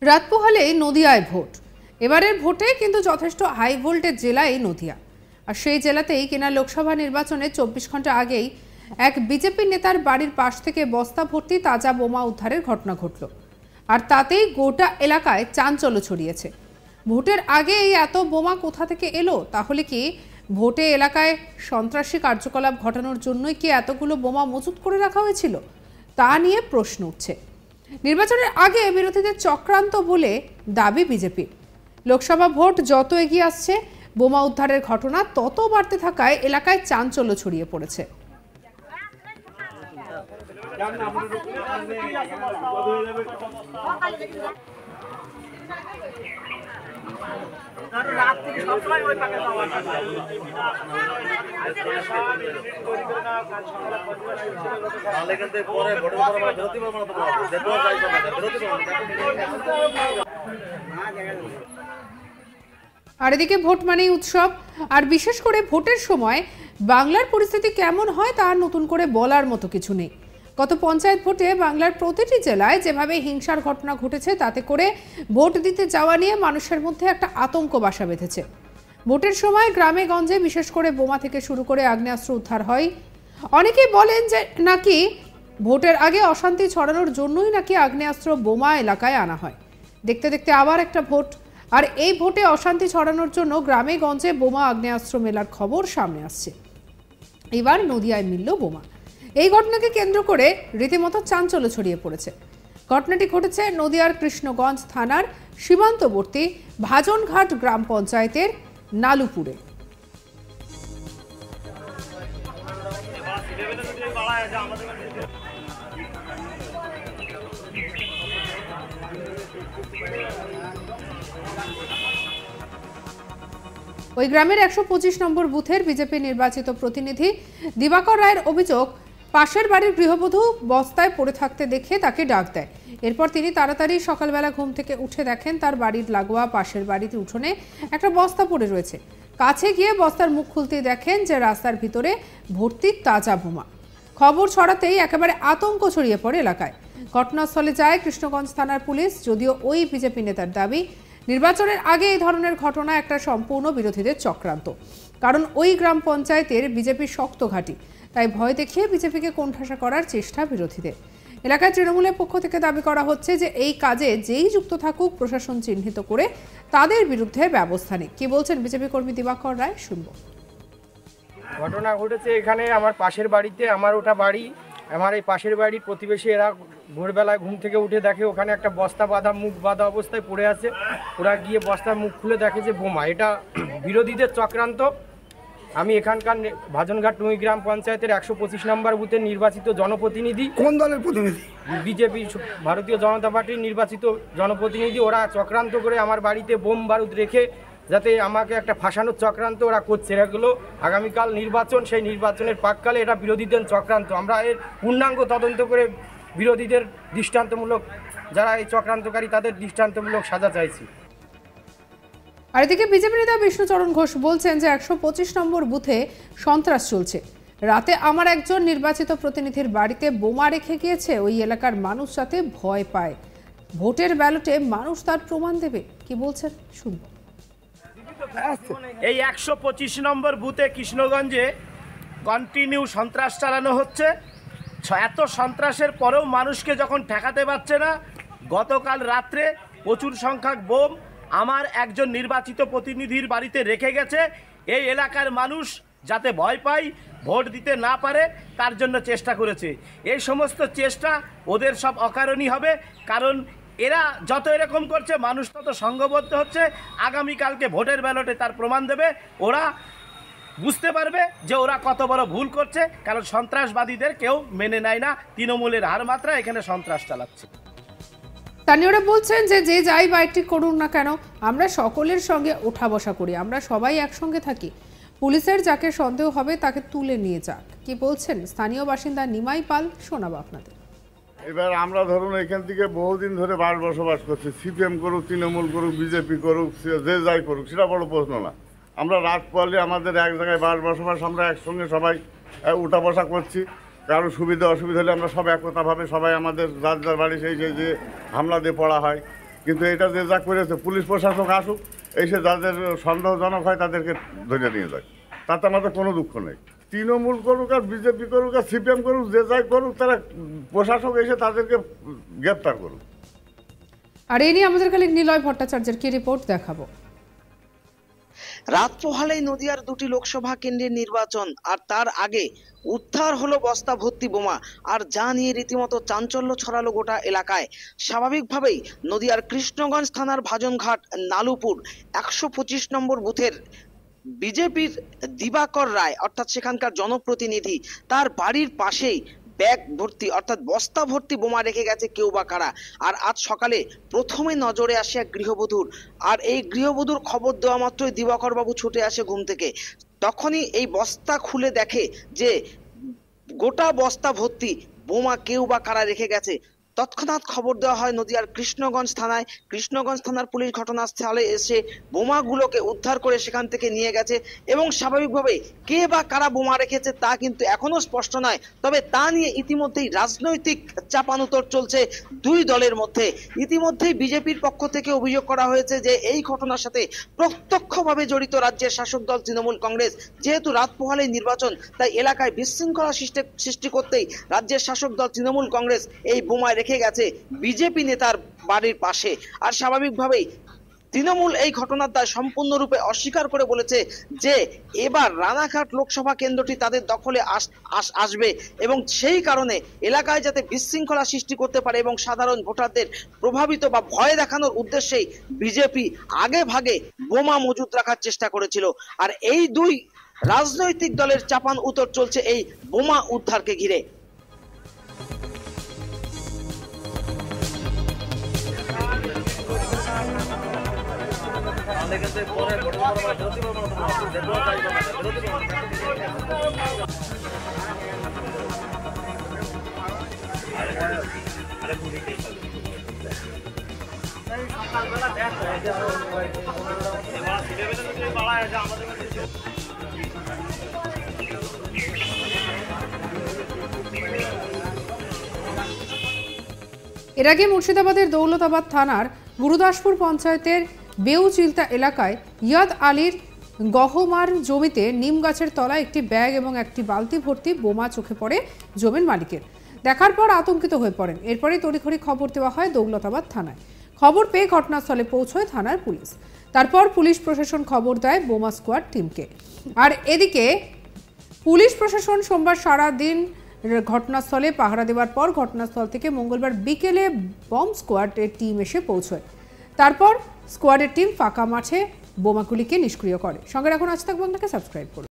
রাত পোহালেই নদিয়ায় ভোট। এবারের ভোটে কিন্তু যথেষ্ট হাই ভোল্টেজ জেলা এই নদিয়া। আর সেই জেলাতেই কিনা লোকসভা নির্বাচনে 24 ঘন্টা আগেই এক বিজেপি নেতার বাড়ির পাশ থেকে বস্তা ভর্তি তাজা বোমা উদ্ধারের ঘটনা ঘটল। আর তাতেই গোটা এলাকায় চাঞ্চল্য ছড়িয়েছে। ভোটের আগে এই এত বোমা কোথা থেকে এলো? তাহলে কি ভোটে এলাকায় সন্ত্রাসী কার্যকলাপ ঘটানোর জন্যই কি এতগুলো বোমা মজুত করে রাখা হয়েছিল? তা নিয়ে প্রশ্ন উঠছে। নির্বাচনের আগে বিরোধীদের চক্রান্ত বলে দাবি বিজেপির। লোকসভা ভোট যত এগিয়ে আসছে, বোমা উদ্ধারের ঘটনা তত বাড়তে থাকায় এলাকায় চাঞ্চল্য ছড়িয়ে পড়েছে। আর এদিকে ভোট মানেই উৎসব। আর বিশেষ করে ভোটের সময় বাংলার পরিস্থিতি কেমন হয় তা নতুন করে বলার মতো কিছু নেই। গত পঞ্চায়েত ভোটে বাংলার প্রতিটি জেলায় যেভাবে হিংসার ঘটনা ঘটেছে, তাতে করে ভোট দিতে যাওয়া নিয়ে মানুষের মধ্যে একটা আতঙ্ক বাসা বেঁধেছে। ভোটের সময় গ্রামে গঞ্জে বিশেষ করে বোমা থেকে শুরু করে আগ্নেয়াস্ত্র উদ্ধার হয়। অনেকেই বলেন যে নাকি ভোটের আগে অশান্তি ছড়ানোর জন্যই নাকি আগ্নেয়াস্ত্র বোমা এলাকায় আনা হয়। দেখতে দেখতে আবার একটা ভোট, আর এই ভোটে অশান্তি ছড়ানোর জন্য গ্রামে গঞ্জে বোমা আগ্নেয়াস্ত্র মেলার খবর সামনে আসছে। এবার নদিয়ায় মিলল বোমা। এই ঘটনাকে কেন্দ্র করে রীতিমতো চাঞ্চল্য ছড়িয়ে পড়েছে। ঘটনাটি ঘটেছে নদিয়ার কৃষ্ণগঞ্জ থানার সীমান্তবর্তী ভাজনঘাট গ্রাম পঞ্চায়েতের নালুপুরে। ওই গ্রামের 125 নম্বর বুথের বিজেপি নির্বাচিত প্রতিনিধি দিবাকর রায়ের অভিযোগ, পাশের বাড়ির গৃহবধূ বস্তায় পড়ে থাকতে দেখে তাকে ডাক দেয়। এরপর তিনি তাড়াতাড়ি সকালবেলা ঘুম থেকে উঠে দেখেন তার বাড়ির লাগোয়া পাশের বাড়িতে উঠোনে একটা বস্তা পড়ে রয়েছে। কাছে গিয়ে বস্তার মুখ খুলতেই দেখেন যে রাস্তার ভিতরে ভর্তি তাজা বোমা। খবর ছড়াতেই একেবারে আতঙ্ক ছড়িয়ে পড়ে এলাকায়। ঘটনাস্থলে যায় কৃষ্ণগঞ্জ থানার পুলিশ। যদিও ওই বিজেপি নেতার দাবি, নির্বাচনের আগে এই ধরনের ঘটনা একটা সম্পূর্ণ বিরোধীদের চক্রান্ত। কারণ ওই গ্রাম পঞ্চায়েতের বিজেপির শক্ত ঘাঁটি, তাই ভয় দেখিয়ে বিজেপিকে কোণঠাসা করার চেষ্টা বিরোধীদের। এলাকায় তৃণমূলের পক্ষ থেকে দাবি করা হচ্ছে যে এই কাজে যেই যুক্ত থাকুক, প্রশাসন চিহ্নিত করে তাদের বিরুদ্ধে ব্যবস্থা নেই। কি বলছেন বিজেপি কর্মী দিবাকর রায়, শুনবো। ঘটনা ঘটেছে এখানে আমার পাশের বাড়িতে, আমার ওটা বাড়ি, আমার এই পাশের বাড়ির প্রতিবেশী এরা ভোরবেলায় ঘুম থেকে উঠে দেখে ওখানে একটা বস্তা বাঁধা, মুখ বাঁধা অবস্থায় পড়ে আছে। ওরা গিয়ে বস্তার মুখ খুলে দেখে যে বোমা। এটা বিরোধীদের চক্রান্ত। আমি এখানকার ভাজনঘাট টুই গ্রাম পঞ্চায়েতের 125 নম্বর বুথের নির্বাচিত জনপ্রতিনিধি। কোন দলের প্রতিনিধি? বিজেপি, ভারতীয় জনতা পার্টির নির্বাচিত জনপ্রতিনিধি। ওরা চক্রান্ত করে আমার বাড়িতে বোম বারুদ রেখে যাতে আমাকে একটা ফাঁসানোর চক্রান্ত ওরা করছে। এগুলো আগামীকাল নির্বাচন, সেই নির্বাচনের প্রাক্কালে এটা বিরোধীদের চক্রান্ত। আমরা এর পূর্ণাঙ্গ তদন্ত করে বিরোধীদের দৃষ্টান্তমূলক, যারা এই চক্রান্তকারী তাদের দৃষ্টান্তমূলক সাজা চাইছি। আর এদিকে বিজেপি নেতা বিষ্ণুচরণ ঘোষ বলছেন যে 125 নম্বর বুথে সন্ত্রাস চলছে। রাতে আমার একজন নির্বাচিত প্রতিনিধির বাড়িতে বোমা রেখে গিয়েছে। ওই এলাকার মানুষ যাতে ভয় পায়, ভোটের ব্যালটে মানুষ তার প্রমাণ দেবে। কি বলছেন, শুনবো। এই 125 নম্বর বুথে কৃষ্ণগঞ্জে কন্টিনিউ সন্ত্রাস চালানো হচ্ছে। এত সন্ত্রাসের পরেও মানুষকে যখন ঠেকাতে পারছে না, গতকাল রাত্রে প্রচুর সংখ্যক বোম আমার একজন নির্বাচিত প্রতিনিধির বাড়িতে রেখে গেছে। এই এলাকার মানুষ যাতে ভয় পায়, ভোট দিতে না পারে, তার জন্য চেষ্টা করেছে। এই সমস্ত চেষ্টা ওদের সব অকারণই হবে, কারণ এরা যত এরকম করছে মানুষ তত সংঘবদ্ধ হচ্ছে। আগামীকালকে ভোটের ব্যালটে তার প্রমাণ দেবে। ওরা বুঝতে পারবে যে ওরা কত বড় ভুল করছে, কারণ সন্ত্রাসবাদীদের কেউ মেনে নেয় না। তৃণমূলের হার মাত্রা এখানে সন্ত্রাস চালাচ্ছে। স্থানীয়রা বলছেন যে যে যাই বাইটি করুন না কেন, আমরা সকলের সঙ্গে ওঠা বসা করি, আমরা সবাই একসঙ্গে থাকি। পুলিশের যাকে সন্দেহ হবে তাকে তুলে নিয়ে যাক। কি বলছেন স্থানীয় বাসিন্দা নিমাই পাল, শোনাবো আপনাদের। এবার আমরা ধরুন এখান থেকে বহুদিন ধরে বসবাস করছি। সিপিএম করুক, তৃণমূল করুক, বিজেপি করুক, যে যাই করুক, সেটা বড় প্রশ্ন না। আমরা রাত পোহালে আমাদের এক জায়গায় বসবাস, আমরা একসঙ্গে সবাই উঠা বসা করছি। কারো সুবিধা অসুবিধা হলে আমরা সব একতাভাবে সবাই আমাদের যার যার বাড়ি সেই যে হামলা দিয়ে পড়া হয়। কিন্তু এটা যে যা করেছে পুলিশ প্রশাসক আসুক, এসে যাদের সন্দেহজনক হয় তাদেরকে ধরে নিয়ে যায়, তাতে আমাদের কোনো দুঃখ নেই। তৃণমূল করুক আর বিজেপি করুক আর সিপিএম করুক, যে যাই করুক, তারা প্রশাসক এসে তাদেরকে গ্রেপ্তার করুক। আর এই নিয়ে আমাদের কাছে নিলয় ভট্টাচার্যের কি রিপোর্ট দেখাবো। রাত পোহালেই নদিয়ার দুটি লোকসভা কেন্দ্রের নির্বাচন, আর তার আগে উদ্ধার হলো বস্তা ভর্তি বোমা, আর যা নিয়ে রীতিমতো চাঞ্চল্য ছড়ালো গোটা এলাকায়। স্বাভাবিকভাবেই নদিয়ার কৃষ্ণগঞ্জ থানার ভাজনঘাট নালুপুর 125 নম্বর বুথের বিজেপির দিবাকর রায় অর্থাৎ সেখানকার জনপ্রতিনিধি, তার বাড়ির পাশেই ব্যাগ ভর্তি অর্থাৎ বস্তা ভর্তি বোমা রেখে গেছে কেউ বা কারা। আর আজ সকালে প্রথমে নজরে আসে এক গৃহবধূর, আর এই গৃহবধূর খবর দেওয়া মাত্রই দিবাকর বাবু ছুটে আসে ঘুম থেকে। তখনই এই বস্তা খুলে দেখে যে গোটা বস্তা ভর্তি বোমা কেউ বা কারা রেখে গেছে। তৎক্ষণাৎ খবর দেওয়া হয় নদিয়ার কৃষ্ণগঞ্জ থানায়। কৃষ্ণগঞ্জ থানার পুলিশ ঘটনাস্থলে এসে বোমাগুলোকে উদ্ধার করে সেখান থেকে নিয়ে গেছে, এবং স্বাভাবিকভাবে কে বা কারা বোমা রেখেছে তা কিন্তু এখনো স্পষ্ট নয়। তবে তা নিয়ে ইতিমধ্যেই রাজনৈতিক চাপানুতর চলছে দুই দলের মধ্যে। ইতিমধ্যেই বিজেপির পক্ষ থেকে অভিযোগ করা হয়েছে যে এই ঘটনার সাথে প্রত্যক্ষভাবে জড়িত রাজ্যের শাসক দল তৃণমূল কংগ্রেস। যেহেতু রাত পোহালেই নির্বাচন, তাই এলাকায় বিশৃঙ্খলা সৃষ্টি করতেই রাজ্যের শাসক দল তৃণমূল কংগ্রেস এই বোমায় রেখে গেছে বিজেপি নেতার বাড়ির পাশে। আর স্বাভাবিকভাবেই তৃণমূল এই ঘটনার দায় সম্পূর্ণরূপে অস্বীকার করে বলেছে যে এবার রানাঘাট লোকসভা কেন্দ্রটি তাদের দখলে আসবে, এবং সেই কারণে এলাকায় যাতে বিশৃঙ্খলা সৃষ্টি করতে পারে এবং সাধারণ ভোটারদের প্রভাবিত বা ভয় দেখানোর উদ্দেশ্যেই বিজেপি আগে ভাগে বোমা মজুত রাখার চেষ্টা করেছিল। আর এই দুই রাজনৈতিক দলের চাপান উত্তর চলছে এই বোমা উদ্ধারকে ঘিরে। এর আগে মুর্শিদাবাদের দৌলতাবাদ থানার গুরুদাসপুর পঞ্চায়েতের বেউচিলতা এলাকায় ইয়াদ আলীর গহমার জমিতে নিম গাছের তলায় একটি ব্যাগ এবং একটি বালতি ভর্তি বোমা চোখে পড়ে জমির মালিকের। দেখার পর আতঙ্কিত হয়ে পড়েন। এরপরে তড়িঘড়ি খবর দেওয়া হয় দৌলতাবাদ থানায়। খবর পেয়ে ঘটনাস্থলে পৌঁছয় থানার পুলিশ। তারপর পুলিশ প্রশাসন খবর দেয় বোমা স্কোয়াড টিমকে। আর এদিকে পুলিশ প্রশাসন সোমবার সারাদিন ঘটনাস্থলে পাহারা দেওয়ার পর ঘটনাস্থল থেকে মঙ্গলবার বিকেলে বম্ব স্কোয়াডের টিম এসে পৌঁছয়। তারপর স্কোয়াডের টিম ফাঁকা মাঠে বোমাগুলিকে নিষ্ক্রিয় করে। সঙ্গে রাখুন আজ তাক বাংলাকে, সাবস্ক্রাইব করুন।